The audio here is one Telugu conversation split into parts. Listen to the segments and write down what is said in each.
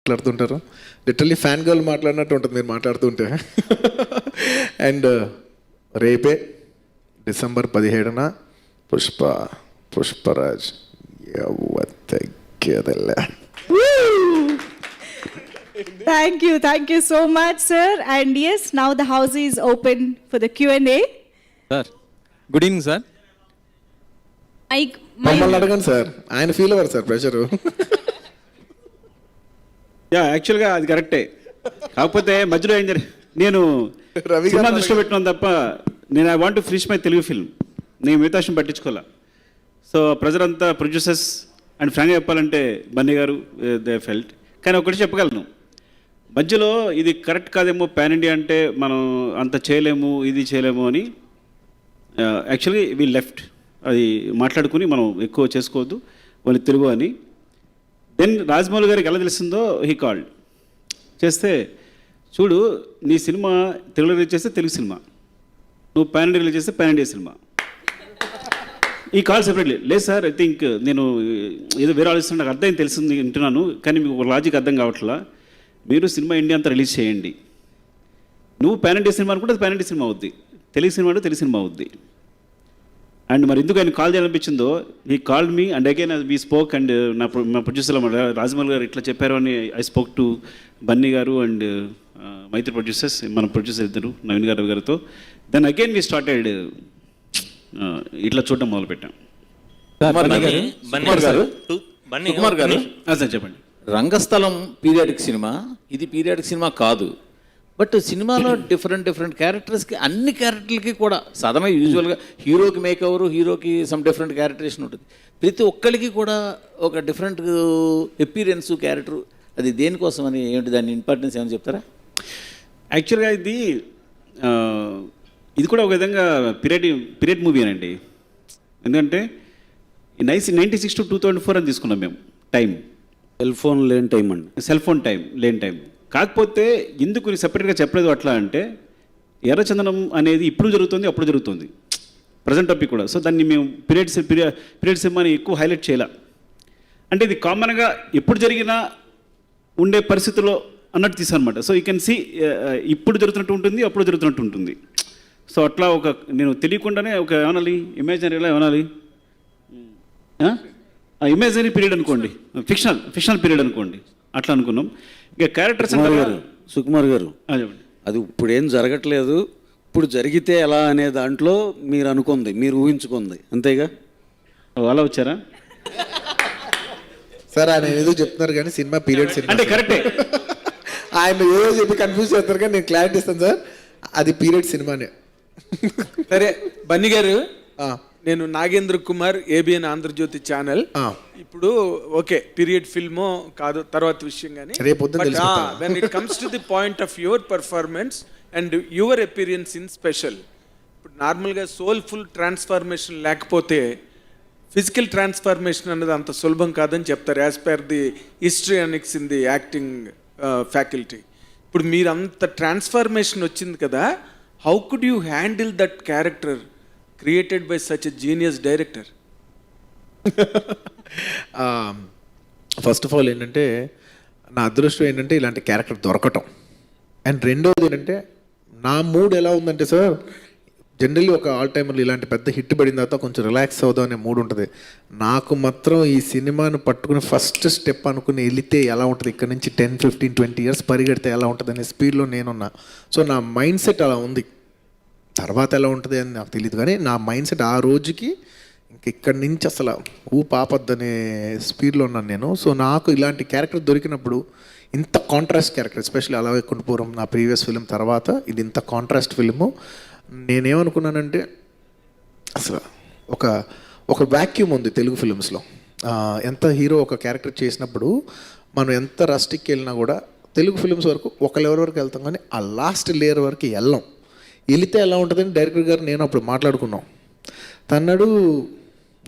మాట్లాడుతుంటారు. లిటరల్లీ ఫ్యాన్ గర్ల్ మాట్లాడినట్టు ఉంటుంది మీరు మాట్లాడుతుంటే. అండ్ రేపే డిసెంబర్ 17న పుష్పరాజ్ తగ్గేదలే. Thank you so much, sir. And yes, now the house is open for the Q&A. Sir good evening sir. మమ్మల్ని అడగండి సార్, ఆయన ఫీల్ అవ్వరు సార్ ప్రెషరు. యాక్చువల్గా అది కరెక్టే, కాకపోతే మధ్యలో ఏం జరిగింది, నేను రవి సినిమా దృష్టిలో పెట్టినాను తప్ప నేను I want to finish my Telugu film. నేను మిగతా విషయం పట్టించుకోలే. సో ప్రజలంతా ప్రొడ్యూసర్స్ అండ్ ఫ్రాంక్గా చెప్పాలంటే బన్నీ గారు దే ఫెల్ట్. కానీ ఒకటి చెప్పగలను, మధ్యలో ఇది కరెక్ట్ కాదేమో, పాన్ ఇండియా అంటే మనం అంత చేయలేము, ఇది చేయలేము అని యాక్చువల్లీ వీ లెఫ్ట్. అది మాట్లాడుకుని మనం ఎక్కువ చేసుకోవద్దు వాళ్ళు తెలుగు అని. దెన్ రాజమౌళి గారికి ఎలా తెలిసిందో హీ కాల్డ్ చేస్తే, చూడు నీ సినిమా తెలుగు రిలీజ్ చేస్తే తెలుగు సినిమా, నువ్వు పాన్ ఇండియా రిలీజ్ చేస్తే పాన్ ఇండియా సినిమా. ఈ కాల్ సెపరేట్లీ లేదు సార్, ఐ థింక్ నేను ఏదో వేరే ఆలోచిస్తున్నా, నాకు అర్థం తెలిసింది వింటున్నాను, కానీ మీకు ఒక లాజిక్ అర్థం కావట్లా. మీరు సినిమా ఇండియా అంతా రిలీజ్ చేయండి, నువ్వు పాన్ ఇండియా సినిమా అనుకుంటే అది పాన్ ఇండియా సినిమా అవుద్ది, తెలుగు సినిమా అంటే తెలుగు సినిమా అవుద్ది. అండ్ మరి ఎందుకు ఆయన కాల్ చేయాలనిపించిందో, ఈ called me and again we spoke. And నా ప్రొడ్యూసర్ రాజమౌళి గారు ఇట్లా చెప్పారు అని ఐ స్పోక్ టు బన్నీ గారు అండ్ మైత్రి ప్రొడ్యూసర్స్, మన ప్రొడ్యూసర్ ఇద్దరు నవీన్ గారు గారితో. దెన్ అగైన్ వీ స్టార్టెడ్ ఇట్లా చూడడం మొదలుపెట్టాం. కుమార్ గారు సార్ చెప్పండి. రంగస్థలం పీరియాడిక్ సినిమా, ఇది పీరియాడిక్ సినిమా కాదు. బట్ సినిమాలో డిఫరెంట్ క్యారెక్టర్స్కి, అన్ని క్యారెక్టర్లకి కూడా సాధారణంగా యూజువల్గా హీరోకి మేక్ ఓవరు, హీరోకి సమ్ డిఫరెంట్ క్యారెక్టరేషన్ ఉంటుంది. ప్రతి ఒక్కరికి కూడా ఒక డిఫరెంట్ ఎపీరియన్స్ క్యారెక్టర్. అది దేనికోసం అని, ఏంటి దాని ఇంపార్టెన్స్ ఏమైనా చెప్తారా? యాక్చువల్గా ఇది కూడా ఒక విధంగా పీరియడ్ మూవీ అనండి. ఎందుకంటే 1996 to 2004 అని తీసుకున్నాం మేము టైం. సెల్ ఫోన్ లేని టైం అండి, సెల్ ఫోన్ టైం లేని టైం. కాకపోతే ఎందుకు సెపరేట్గా చెప్పలేదు అట్లా అంటే, ఎర్రచందనం అనేది ఇప్పుడు జరుగుతుంది, అప్పుడు జరుగుతుంది, ప్రజెంట్ టాపిక్ కూడా. సో దాన్ని మేము పీరియడ్ సినిమాని ఎక్కువ హైలైట్ చేయాల. అంటే ఇది కామన్గా ఎప్పుడు జరిగినా ఉండే పరిస్థితుల్లో అన్నట్టు తీసానమాట. సో యూ కెన్ సీ ఇప్పుడు జరుగుతున్నట్టు ఉంటుంది, అప్పుడు జరుగుతున్నట్టు ఉంటుంది. సో అట్లా ఒక నేను తెలియకుండానే ఒక ఏమనాలి, ఇమాజినరీలా ఏమనాలి, ఇమాజినరీ పీరియడ్ అనుకోండి, ఫిక్షనల్ పీరియడ్ అనుకోండి, అట్లా అనుకున్నాం. ఇక క్యారెక్టర్స్ సుకుమార్ గారు చెప్పండి. అది ఇప్పుడు ఏం జరగట్లేదు, ఇప్పుడు జరిగితే ఎలా అనే దాంట్లో మీరు అనుకుంది, మీరు ఊహించుకుంది అంతేగా. అలా వచ్చారా సార్ ఆయన ఏదో చెప్తున్నారు కానీ సినిమా పీరియడ్ సినిమా అంటే కరెక్టే. ఆయన ఏదో చెప్పి కన్ఫ్యూజ్ చేస్తారు కానీ నేను క్లారిటీ ఇస్తాను సార్, అది పీరియడ్ సినిమానే. సరే బన్నీ గారు, నేను నాగేంద్ర కుమార్, ఏబిఎన్ ఆంధ్రజ్యోతి ఛానల్. ఇప్పుడు ఓకే పీరియడ్ ఫిల్మో కాదు తర్వాత విషయం, కానీ when it comes to the point of your performance and your appearance in special, ఇప్పుడు నార్మల్గా సోల్ఫుల్ ట్రాన్స్ఫార్మేషన్ లేకపోతే ఫిజికల్ ట్రాన్స్ఫార్మేషన్ అన్నది అంత సులభం కాదని చెప్తారు, as per the histrionics in the acting faculty. ఇప్పుడు మీరు అంత ట్రాన్స్ఫార్మేషన్ వచ్చింది కదా, how could you handle that character created by such a genius director? First of all ఏంటంటే, నా అదృష్టం ఏంటంటే ఇలాంటి క్యారెక్టర్ దొరకటం. అండ్ రెండోది ఏంటంటే, నా మూడ్ ఎలా ఉందంటే సార్, జనరల్లీ ఒక ఆల్ టైమర్లు ఇలాంటి పెద్ద హిట్ పడిన తర్వాత కొంచెం రిలాక్స్ అవుదాం అనే మూడ్ ఉంటుంది. నాకు మాత్రం ఈ సినిమాను పట్టుకుని ఫస్ట్ స్టెప్ అనుకుని వెళితే ఎలా ఉంటుంది, ఇక్కడ నుంచి 10, 15, 20 years పరిగెడితే ఎలా ఉంటుంది అనే స్పీడ్లో నేనున్నా. సో నా మైండ్ సెట్ అలా ఉంది. తర్వాత ఎలా ఉంటుంది అని నాకు తెలియదు, కానీ నా మైండ్ సెట్ ఆ రోజుకి ఇంక ఇక్కడి నుంచి అసలు పాపద్దనే స్పీడ్లో ఉన్నాను నేను. సో నాకు ఇలాంటి క్యారెక్టర్ దొరికినప్పుడు, ఇంత కాంట్రాస్ట్ క్యారెక్టర్, ఎస్పెషల్లీ అలా కుండపురం నా ప్రీవియస్ ఫిలిం తర్వాత ఇది ఇంత కాంట్రాస్ట్ ఫిలిము, నేనేమనుకున్నానంటే అసలు ఒక వ్యాక్యూమ్ ఉంది తెలుగు ఫిలిమ్స్లో. ఎంత హీరో ఒక క్యారెక్టర్ చేసినప్పుడు మనం ఎంత రస్టిక్కి వెళ్ళినా కూడా తెలుగు ఫిలిమ్స్ వరకు ఒక లెవెల్ వరకు వెళ్తాం, కానీ ఆ లాస్ట్ లేయర్ వరకు వెళితే ఎలా ఉంటుందని డైరెక్టర్ గారు నేను అప్పుడు మాట్లాడుకున్నాం. తన్నాడు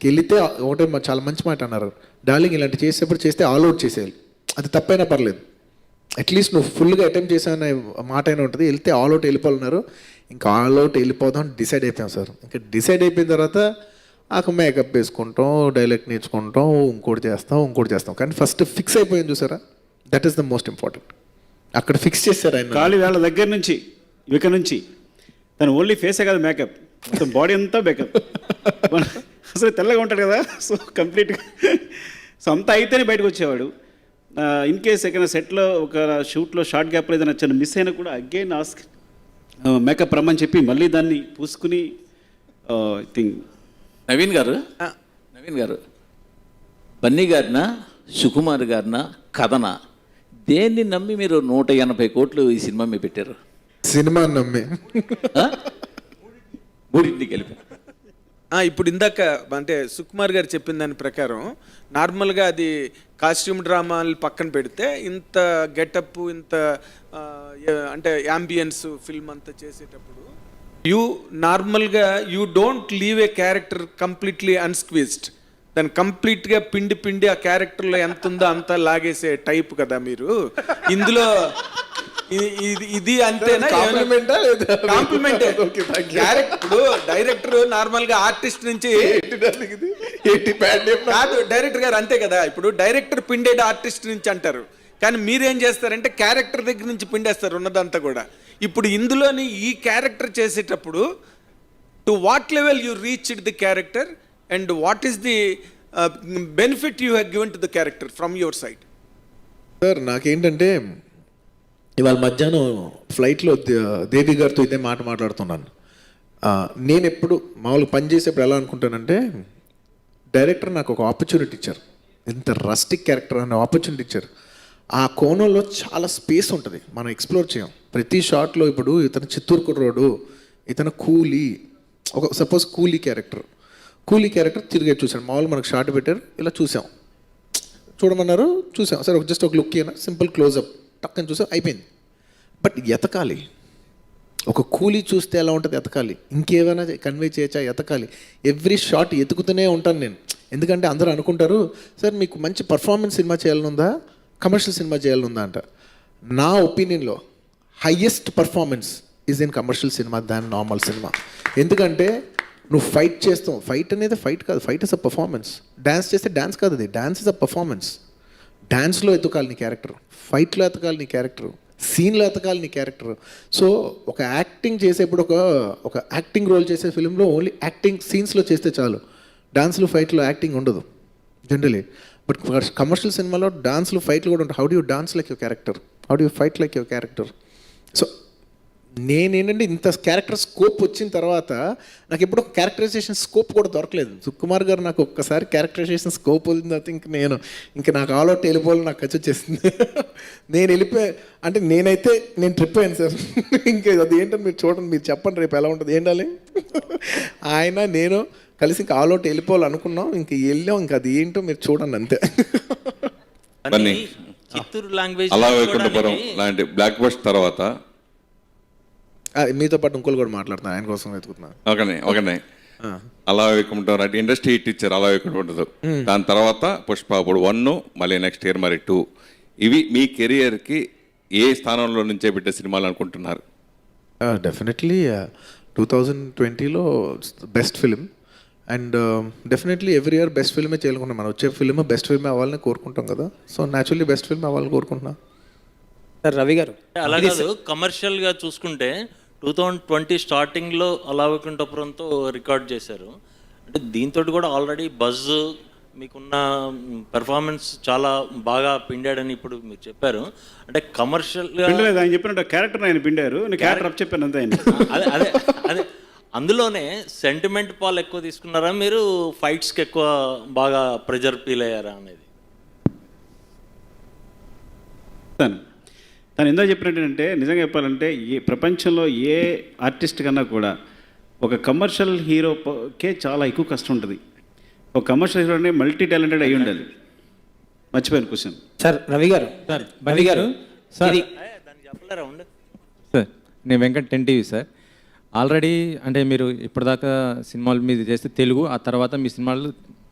వెళితే ఒకటే చాలా మంచి మాట అన్నారు, డార్లింగ్ ఇలాంటి చేసేప్పుడు చేస్తే ఆల్అవుట్ చేసేయాలి, అది తప్పైనా పర్లేదు, అట్లీస్ట్ నువ్వు ఫుల్గా అటెంప్ట్ చేసావనే మాట అయినా ఉంటుంది, వెళ్తే ఆల్అవుట్ వెళ్ళిపోవాలన్నారు. ఇంకా ఆల్అవుట్ వెళ్ళిపోదాం డిసైడ్ అయిపోయాం సార్. ఇంకా డిసైడ్ అయిపోయిన తర్వాత ఆకు మేకప్ వేసుకుంటాం, డైలాగ్ నేర్చుకుంటాం, ఇంకోటి చేస్తాం. కానీ ఫస్ట్ ఫిక్స్ అయిపోయింది చూసారా, that is the most important. అక్కడ ఫిక్స్ చేశారు ఆయన. కాలి వేళ దగ్గర నుంచి ఇక నుంచి తను ఓన్లీ ఫేసే కాదు మేకప్, మొత్తం బాడీ అంతా మేకప్. అసలు తెల్లగా ఉంటాడు కదా, సో కంప్లీట్గా సో అంతా అయితేనే బయటకు వచ్చేవాడు. ఇన్ కేస్ ఎక్కడైనా సెట్లో ఒక షూట్లో షార్ట్ గ్యాప్లో ఏదైనా చిన్న మిస్ అయినా కూడా అగైన్ ఆస్క్ మేకప్ రమ్మని చెప్పి మళ్ళీ దాన్ని పూసుకుని థింక్. నవీన్ గారు, బన్నీ గారినా సుకుమార్ గారినా కథనా, దేన్ని నమ్మి మీరు 180 కోట్లు ఈ సినిమా మీద పెట్టారు? సినిమా నమ్మే. మూడింటికి వెళ్ళి ఇప్పుడు ఇందాక అంటే సుకుమార్ గారు చెప్పిన దాని ప్రకారం నార్మల్గా అది కాస్ట్యూమ్ డ్రామాలు పక్కన పెడితే ఇంత గెటప్ ఇంత అంటే యాంబియన్స్ ఫిల్మ్ అంతా చేసేటప్పుడు యూ నార్మల్గా you don't leave a character completely unsqueezed. దాన్ని కంప్లీట్గా పిండి ఆ క్యారెక్టర్లో ఎంత ఉందో అంతా లాగేసే టైప్ కదా మీరు. ఇందులో ఇది అంతేనా? కాంప్లిమెంట్. ఇప్పుడు డైరెక్టర్ నార్మల్ గా ఆర్టిస్ట్ నుంచి కాదు, డైరెక్టర్ గారు అంతే కదా. ఇప్పుడు డైరెక్టర్ పిండేది ఆర్టిస్ట్ నుంచి అంటారు, కానీ మీరేం చేస్తారంటే క్యారెక్టర్ దగ్గర నుంచి పిండేస్తారు ఉన్నదంతా కూడా. ఇప్పుడు ఇందులోని ఈ క్యారెక్టర్ చేసేటప్పుడు to what level you reach the character and what is the benefit you have given to the character from your side? Sir నాకేంటంటే ఇవాళ మధ్యాహ్నం ఫ్లైట్లో దేవి గారితో ఇదే మాట్లాడుతున్నాను. నేను ఎప్పుడు మామూలుగా పని చేసేప్పుడు ఎలా అనుకుంటానంటే, డైరెక్టర్ నాకు ఒక ఆపర్చునిటీ ఇచ్చారు, ఎంత రస్టిక్ క్యారెక్టర్ అనే ఆపర్చునిటీ ఇచ్చారు. ఆ కోణంలో చాలా స్పేస్ ఉంటుంది, మనం ఎక్స్ప్లోర్ చేయం ప్రతి షాట్లో. ఇప్పుడు ఇతను చిత్తూరు కుర్రోడు, ఇతను కూలీ, ఒక సపోజ్ కూలీ క్యారెక్టర్ తిరిగే చూసాను. మామూలు మనకు షార్ట్ పెట్టారు, ఇలా చూడమన్నారు, చూసాం. సరే జస్ట్ ఒక లుక్ అయినా సింపుల్ క్లోజప్ టక్కని చూసాం, అయిపోయింది. బట్ ఎతకాలి, ఒక కూలీ చూస్తే ఎలా ఉంటుంది ఎతకాలి, ఇంకేమైనా కన్వే చేయొచ్చా ఎతకాలి. ఎవ్రీ షాట్ ఎతుకుతూనే ఉంటాను నేను. ఎందుకంటే అందరూ అనుకుంటారు, సార్ మీకు మంచి పర్ఫార్మెన్స్ సినిమా చేయాలనుందా, కమర్షియల్ సినిమా చేయాలనుందా అంట. నా ఒపీనియన్లో highest performance is in commercial cinema than normal cinema. ఎందుకంటే నువ్వు ఫైట్ చేస్తావు, ఫైట్ అనేది ఫైట్ కాదు, fight is a performance. Dance చేస్తే డ్యాన్స్ కాదు, అది డ్యాన్స్ ఇస్ అ పర్ఫార్మెన్స్. డ్యాన్స్లో ఎతకాలి నీ క్యారెక్టర్, ఫైట్లో ఎతకాలి నీ క్యారెక్టర్, సీన్లో ఎతకాలి నీ క్యారెక్టర్. సో ఒక యాక్టింగ్ చేసేప్పుడు ఒక యాక్టింగ్ రోల్ చేసే ఫిలింలో ఓన్లీ యాక్టింగ్ సీన్స్లో చేస్తే చాలు, డాన్స్లో ఫైట్లో యాక్టింగ్ ఉండదు జనరలీ. బట్ కమర్షియల్ సినిమాలో డాన్స్లు ఫైట్లు కూడా ఉంటాయి. How do you dance like your character, how do you fight like your character. So నేనేంటంటే ఇంత క్యారెక్టర్ స్కోప్ వచ్చిన తర్వాత నాకు ఎప్పుడు ఒక క్యారెక్టరైజేషన్ స్కోప్ కూడా దొరకలేదు. సుకుమార్ గారు నాకు ఒక్కసారి క్యారెక్టరైజేషన్ స్కోప్ వదిలిన తర్వాత ఇంకా నాకు ఆల్ అవుట్ వెళ్ళిపోవాలి, నాకు ఖర్చు వచ్చేసింది. నేను అంటే నేను ట్రిప్ అయ్యాను సార్. ఇంకా అది ఏంటో మీరు చూడండి, మీరు చెప్పండి రేపు ఎలా ఉంటుంది ఏంటాలి. ఆయన నేను కలిసి ఇంకా ఆల్ అవుట్ వెళ్ళిపోవాలనుకున్నాం, ఇంక వెళ్ళాం, ఇంకా అది ఏంటో మీరు చూడండి అంతే. చిత్తూరు లాంగ్వేజ్ అలా వైకుంఠపురం లాంటి బ్లాక్ బస్ట్ తర్వాత మీతో పాటు ఇంకోళ్ళు కూడా మాట్లాడుతున్నాను, ఆయన కోసం వెతుకుతున్నాను. ఒకనే అలా వైకుంఠపురం అంటే ఇండస్ట్రీ హిట్ ఇచ్చారు అలా వైకుంఠపురం. దాని తర్వాత పుష్ప, అప్పుడు 1, మళ్ళీ నెక్స్ట్ ఇయర్ మరి 2. ఇవి మీ కెరియర్కి ఏ స్థానంలో నుంచే పెట్టే సినిమాలు అనుకుంటున్నారు? డెఫినెట్లీ 2020లో best film, and definitely every year best ఫిల్మే చేయాలనుకుంటాం. మనం వచ్చే ఫిల్మ్ బెస్ట్ ఫిల్మే అవ్వాలని కోరుకుంటాం కదా. సో న్యాచురల్లీ బెస్ట్ ఫిల్మ్ అవ్వాలని కోరుకుంటున్నాం. సార్ రవి గారు, అలా కాదు, కమర్షియల్గా చూసుకుంటే 2020 స్టార్టింగ్లో అలా వైకుంఠపురంతో రికార్డ్ చేశారు. అంటే దీంతో కూడా ఆల్రెడీ బజ్, మీకున్న పెర్ఫార్మెన్స్ చాలా బాగా పిండాడని ఇప్పుడు మీరు చెప్పారు. అంటే కమర్షియల్గా ఆయన చెప్పినట్టు క్యారెక్టర్ ఆయన పిండారు, క్యారెక్టర్ అప్ చెప్పాను అంతే. అదే అందులోనే సెంటిమెంట్ పాలు ఎక్కువ తీసుకున్నారా మీరు, ఫైట్స్కి ఎక్కువ బాగా ప్రెజర్ ఫీల్ అయ్యారా అనేది? తను ఎందుకు చెప్పినట్టు నిజంగా చెప్పాలంటే ఈ ప్రపంచంలో ఏ ఆర్టిస్ట్ కన్నా కూడా ఒక కమర్షియల్ హీరోకే చాలా ఎక్కువ కష్టం ఉంటుంది. ఒక కమర్షియల్ హీరో అంటే మల్టీ టాలెంటెడ్ అయి ఉండాలి. మర్చిపోయాను క్వశ్చన్. సార్ రవి గారు, రవి గారు సార్ దాన్ని చెప్పలేరా ఉండే సార్. నేను వెంకట్ 10TV సార్. ఆల్రెడీ అంటే మీరు ఇప్పటిదాకా సినిమాలు మీద చేస్తే తెలుగు, ఆ తర్వాత మీ సినిమాలు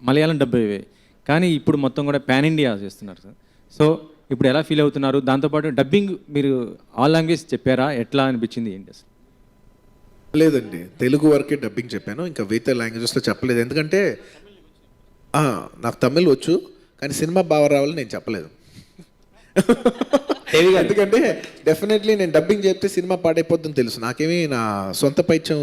మలయాళం డబ్బు అయ్యాయి, కానీ ఇప్పుడు మొత్తం కూడా పాన్ ఇండియా చేస్తున్నారు సార్. సో ఇప్పుడు ఎలా ఫీల్ అవుతున్నారు? దాంతోపాటు డబ్బింగ్ మీరు ఆల్ లాంగ్వేజ్ చెప్పారా, ఎట్లా అనిపించింది, ఏంటి అసలు? లేదండి, తెలుగు వరకే డబ్బింగ్ చెప్పాను, ఇంకా వేరే లాంగ్వేజెస్లో చెప్పలేదు. ఎందుకంటే నాకు తమిళ్ వచ్చు, కానీ సినిమా బాగా రావాలని నేను చెప్పలేదు. ఎందుకంటే డెఫినెట్లీ నేను డబ్బింగ్ చెప్తే సినిమా పాడైపోద్దని తెలుసు. నాకేమీ నా సొంత పైత్యం